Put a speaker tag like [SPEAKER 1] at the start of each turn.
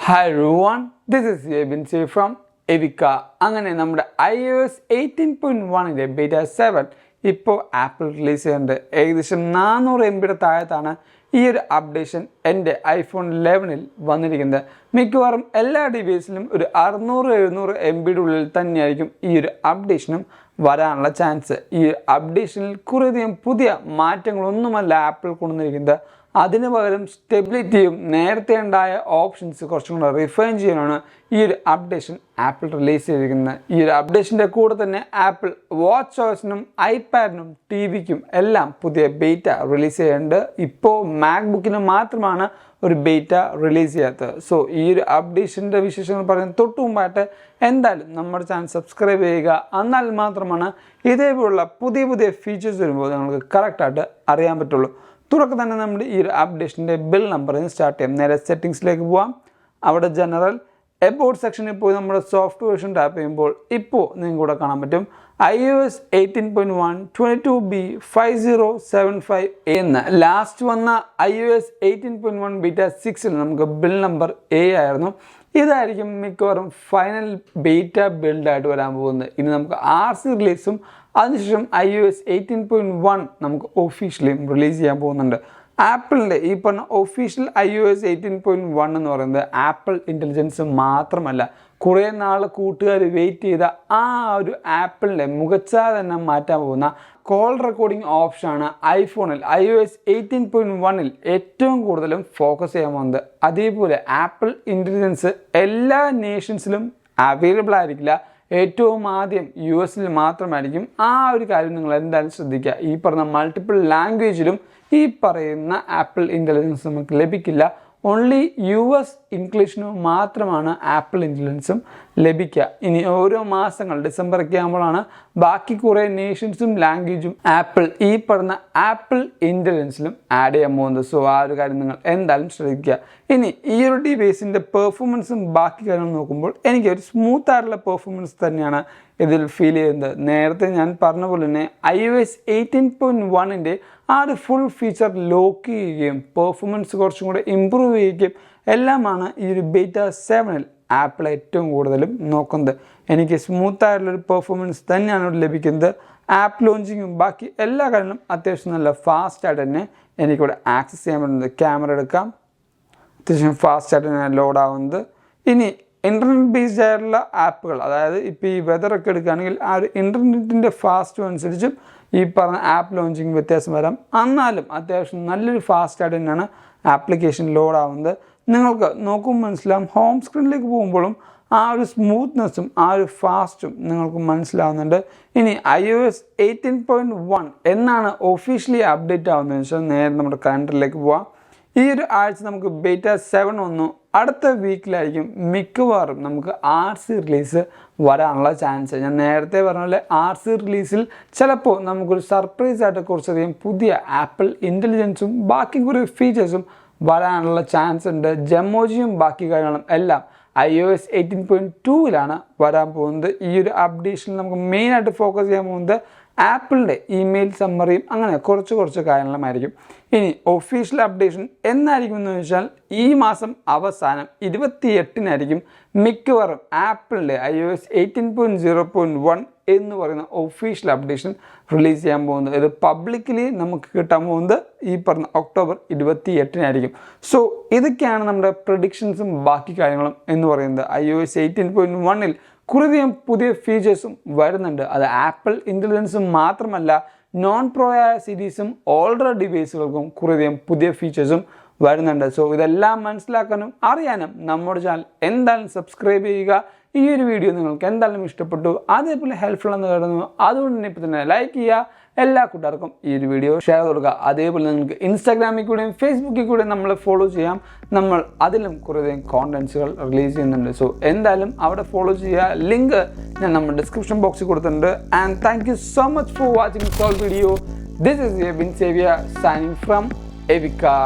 [SPEAKER 1] Hi everyone, this is Acer from eywkaa. അങ്ങനെ നമ്മുടെ iOS 18.1 beta 7 ഇപ്പോൾ ആപ്പിൾ റിലീസ് ചെയ്യുന്നുണ്ട്. ഏകദേശം 400 MB താഴത്താണ് ഈ ഒരു അപ്ഡേഷൻ എൻ്റെ iPhone 11-ൽ വന്നിരിക്കുന്നത്. മിക്കവാറും എല്ലാ ഡിവൈസിലും ഒരു 600-700 MB ഉള്ളിൽ തന്നെയായിരിക്കും ഈ ഒരു അപ്ഡേഷനും വരാനുള്ള ചാൻസ്. ഈ അപ്ഡേഷനിൽ കുറേയധികം പുതിയ മാറ്റങ്ങളൊന്നുമല്ല ആപ്പിൾ കൊണ്ടുവന്നിരിക്കുന്നത്. അതിന് പകരം സ്റ്റെബിലിറ്റിയും നേരത്തെ ഉണ്ടായ ഓപ്ഷൻസ് കുറച്ചും കൂടെ റിഫൈൻ ചെയ്യാനാണ് ഈ ഒരു അപ്ഡേഷൻ ആപ്പിൾ റിലീസ് ചെയ്തിരിക്കുന്നത്. ഈ ഒരു അപ്ഡേഷൻ്റെ കൂടെ തന്നെ ആപ്പിൾ വാച്ച് ഓസിനും ഐപാഡിനും ടിവിക്കും എല്ലാം പുതിയ ബീറ്റ റിലീസ് ചെയ്യുന്നുണ്ട്. ഇപ്പോൾ മാക്ബുക്കിന് മാത്രമാണ് ഒരു ബീറ്റ റിലീസ് ചെയ്യാത്തത്. സോ ഈ ഒരു അപ്ഡേഷൻ്റെ വിശേഷങ്ങൾ പറയുന്നത് തൊട്ട് മുമ്പായിട്ട് എന്തായാലും നമ്മുടെ ചാനൽ സബ്സ്ക്രൈബ് ചെയ്യുക. എന്നാൽ മാത്രമാണ് ഇതേപോലുള്ള പുതിയ പുതിയ ഫീച്ചേഴ്സ് വരുമ്പോൾ നിങ്ങൾക്ക് കറക്റ്റായിട്ട് അറിയാൻ പറ്റുള്ളൂ. തുടക്കം തന്നെ നമ്മുടെ ഈ ഒരു അപ്ഡേഷൻ്റെ ബിൽ നമ്പറിൽ സ്റ്റാർട്ട് ചെയ്യാം. നേരെ സെറ്റിങ്സിലേക്ക് പോവാം. അവിടെ ജനറൽ എബൌട്ട് സെക്ഷനിൽ പോയി നമ്മുടെ സോഫ്റ്റ് വേർഷൻ ടാപ്പ് ചെയ്യുമ്പോൾ ഇപ്പോൾ നിങ്ങൾക്ക് കൂടെ കാണാൻ പറ്റും iOS 18.1 22B 5075 എന്ന് ലാസ്റ്റ് വന്ന iOS 18.1 ബീറ്റ 6-ൽ നമുക്ക് ബിൽ നമ്പർ A ആയിരുന്നു. ഇതായിരിക്കും മിക്കവാറും ഫൈനൽ ബീറ്റ ബിൽഡായിട്ട് വരാൻ പോകുന്നത്. ഇനി നമുക്ക് RC റിലീസും അതിനുശേഷം iOS 18.1 നമുക്ക് ഒഫീഷ്യലിയും റിലീസ് ചെയ്യാൻ പോകുന്നുണ്ട്. ആപ്പിളിൻ്റെ ഈ പറഞ്ഞ ഒഫീഷ്യൽ iOS 18.1 എന്ന് പറയുന്നത് ആപ്പിൾ ഇൻ്റലിജൻസ് മാത്രമല്ല, കുറേ നാൾ കൂട്ടുകാർ വെയിറ്റ് ചെയ്ത ആ ഒരു ആപ്പിളിൻ്റെ മുഖച്ഛായ തന്നെ മാറ്റാൻ പോകുന്ന കോൾ റെക്കോർഡിംഗ് ഓപ്ഷനാണ് ഐഫോണിൽ iOS 18.1-ൽ ഏറ്റവും കൂടുതലും ഫോക്കസ് ചെയ്യാൻ പോകുന്നത്. അതേപോലെ ആപ്പിൾ ഇൻ്റലിജൻസ് എല്ലാ നേഷൻസിലും അവൈലബിൾ ആയിരിക്കില്ല. ഏറ്റവും ആദ്യം US-ൽ മാത്രമായിരിക്കും. ആ ഒരു കാര്യം നിങ്ങൾ എന്തായാലും ശ്രദ്ധിക്കുക. ഈ പറഞ്ഞ മൾട്ടിപ്പിൾ ലാംഗ്വേജിലും ഈ പറയുന്ന ആപ്പിൾ ഇൻ്റലിജൻസ് നമുക്ക് ലഭിക്കില്ല. ഓൺലി US ഇംഗ്ലീഷിന് മാത്രമാണ് ആപ്പിൾ ഇൻ്റലിജൻസും ലഭിക്കുക. ഇനി ഓരോ മാസങ്ങൾ ഡിസംബറൊക്കെ ആകുമ്പോഴാണ് ബാക്കി കുറേ നേഷൻസും ലാംഗ്വേജും ആപ്പിൾ ഈ പറഞ്ഞ ആപ്പിൾ ഇൻ്റലിജൻസിലും ആഡ് ചെയ്യാൻ പോകുന്നത്. സോ ആ ഒരു കാര്യം നിങ്ങൾ എന്തായാലും ശ്രദ്ധിക്കുക. ഇനി ഈ ഒരു ഡിവൈസിൻ്റെ പെർഫോമൻസും ബാക്കി കാര്യങ്ങളും നോക്കുമ്പോൾ എനിക്ക് ഒരു സ്മൂത്ത് ആയിട്ടുള്ള പെർഫോമൻസ് തന്നെയാണ് ഇതിൽ ഫീൽ ചെയ്യുന്നത്. നേരത്തെ ഞാൻ പറഞ്ഞ പോലെ തന്നെ iOS 18.1-ൻ്റെ ആ ഒരു ഫുൾ ഫീച്ചർ ലോക്ക് ചെയ്യുകയും പെർഫോമൻസ് കുറച്ചും കൂടെ ഇമ്പ്രൂവ് ചെയ്യുകയും എല്ലാമാണ് ഈ ഒരു ബീറ്റ 7-ൽ ആപ്പിൾ ഏറ്റവും കൂടുതലും നോക്കുന്നത്. എനിക്ക് സ്മൂത്ത് ആയിട്ടുള്ളൊരു പെർഫോമൻസ് തന്നെയാണ് ഇവിടെ ലഭിക്കുന്നത്. ആപ്പ് ലോഞ്ചിങ്ങും ബാക്കി എല്ലാ കാര്യങ്ങളും അത്യാവശ്യം നല്ല ഫാസ്റ്റായിട്ട് തന്നെ എനിക്കിവിടെ ആക്സസ് ചെയ്യാൻ പറ്റുന്നത്. ക്യാമറ എടുക്കാം, അത്യാവശ്യം ഫാസ്റ്റായിട്ട് തന്നെ ലോഡാവുന്നത്. ഇനി ഇൻ്റർനെറ്റ് ബേസ്ഡ് ആയിട്ടുള്ള ആപ്പുകൾ, അതായത് ഇപ്പോൾ ഈ വെതറൊക്കെ എടുക്കുകയാണെങ്കിൽ ആ ഒരു ഇൻ്റർനെറ്റിൻ്റെ ഫാസ്റ്റ് അനുസരിച്ചും ഈ പറഞ്ഞ ആപ്പ് ലോഞ്ചിങ് വ്യത്യാസം വരാം. എന്നാലും അത്യാവശ്യം നല്ലൊരു ഫാസ്റ്റായിട്ട് തന്നെയാണ് ആപ്ലിക്കേഷൻ ലോഡാവുന്നത്. നിങ്ങൾക്ക് നോക്കുമ്പോൾ മനസ്സിലാവും. ഹോം സ്ക്രീനിലേക്ക് പോകുമ്പോഴും ആ ഒരു സ്മൂത്ത്നെസ്സും ആ ഒരു ഫാസ്റ്റും നിങ്ങൾക്ക് മനസ്സിലാവുന്നുണ്ട്. ഇനി iOS 18.1 എന്നാണ് ഒഫീഷ്യലി അപ്ഡേറ്റ് ആവുന്നതെന്ന് വെച്ചാൽ നേരെ നമ്മുടെ കലണ്ടറിലേക്ക് പോവാം. ഈ ഒരു ആഴ്ച നമുക്ക് ബീറ്റ 7 വന്നു. അടുത്ത വീക്കിലായിരിക്കും മിക്കവാറും നമുക്ക് RC റിലീസ് വരാനുള്ള ചാൻസ്. ഞാൻ നേരത്തെ പറഞ്ഞ പോലെ RC റിലീസിൽ ചിലപ്പോൾ നമുക്കൊരു സർപ്രൈസായിട്ട് കുറച്ചധികം പുതിയ ആപ്പിൾ ഇൻ്റലിജൻസും ബാക്കി കുറേ ഫീച്ചേഴ്സും വരാനുള്ള ചാൻസ് ഉണ്ട്. ജെമോജിയും ബാക്കി കാര്യങ്ങളും എല്ലാം iOS 18.2-ലാണ് വരാൻ പോകുന്നത്. ഈ ഒരു അപ്ഡേഷനിൽ നമുക്ക് മെയിനായിട്ട് ഫോക്കസ് ചെയ്യാൻ പോകുന്നത് ആപ്പിളിൻ്റെ ഇമെയിൽ സമ്മറിയും അങ്ങനെ കുറച്ച് കാര്യങ്ങളുമായിരിക്കും. ഇനി ഒഫീഷ്യൽ അപ്ഡേഷൻ എന്നായിരിക്കും എന്ന് വെച്ചാൽ ഈ മാസം അവസാനം 28-നായിരിക്കും മിക്കവാറും ആപ്പിളിൻ്റെ iOS 18.0.1 എന്ന് പറയുന്ന ഒഫീഷ്യൽ അപ്ഡേഷൻ റിലീസ് ചെയ്യാൻ പോകുന്നത്. ഇത് പബ്ലിക്കലി നമുക്ക് കിട്ടാൻ പോകുന്നത് ഈ പറഞ്ഞ ഒക്ടോബർ 28-നായിരിക്കും. സോ ഇതൊക്കെയാണ് നമ്മുടെ പ്രഡിക്ഷൻസും ബാക്കി കാര്യങ്ങളും എന്ന് പറയുന്നത്. iOS 18.1-ൽ കുറേയധികം പുതിയ ഫീച്ചേഴ്സും വരുന്നുണ്ട്. അത് ആപ്പിൾ ഇൻ്റലിജൻസും മാത്രമല്ല, നോൺ പ്രോ ആയ സീരീസും ഓൾഡർ ഡിവൈസുകൾക്കും കുറേയധികം പുതിയ ഫീച്ചേഴ്സും വരുന്നുണ്ട്. സോ ഇതെല്ലാം മനസ്സിലാക്കാനും അറിയാനും നമ്മുടെ ചാനൽ എന്തായാലും സബ്സ്ക്രൈബ് ചെയ്യുക. ഈ ഒരു വീഡിയോ നിങ്ങൾക്ക് എന്തായാലും ഇഷ്ടപ്പെട്ടു, അതേപോലെ ഹെൽപ്ഫുൾ എന്ന് കരുതുന്നു. അതുകൊണ്ട് തന്നെ ഇപ്പോൾ തന്നെ ലൈക്ക് ചെയ്യുക. എല്ലാ കൂട്ടുകാർക്കും ഈ ഒരു വീഡിയോ ഷെയർ കൊടുക്കുക. അതേപോലെ നിങ്ങൾക്ക് ഇൻസ്റ്റാഗ്രാമിൽ കൂടെയും ഫേസ്ബുക്കിൽ കൂടെയും നമ്മളെ ഫോളോ ചെയ്യാം. നമ്മൾ അതിലും കുറേയധികം കോണ്ടൻസുകൾ റിലീസ് ചെയ്യുന്നുണ്ട്. സോ എന്തായാലും അവിടെ ഫോളോ ചെയ്യുക. ലിങ്ക് ഞാൻ നമ്മുടെ ഡിസ്ക്രിപ്ഷൻ ബോക്സിൽ കൊടുത്തിട്ടുണ്ട്. And thank you so much for watching this video. This is Acer signing from eywkaa.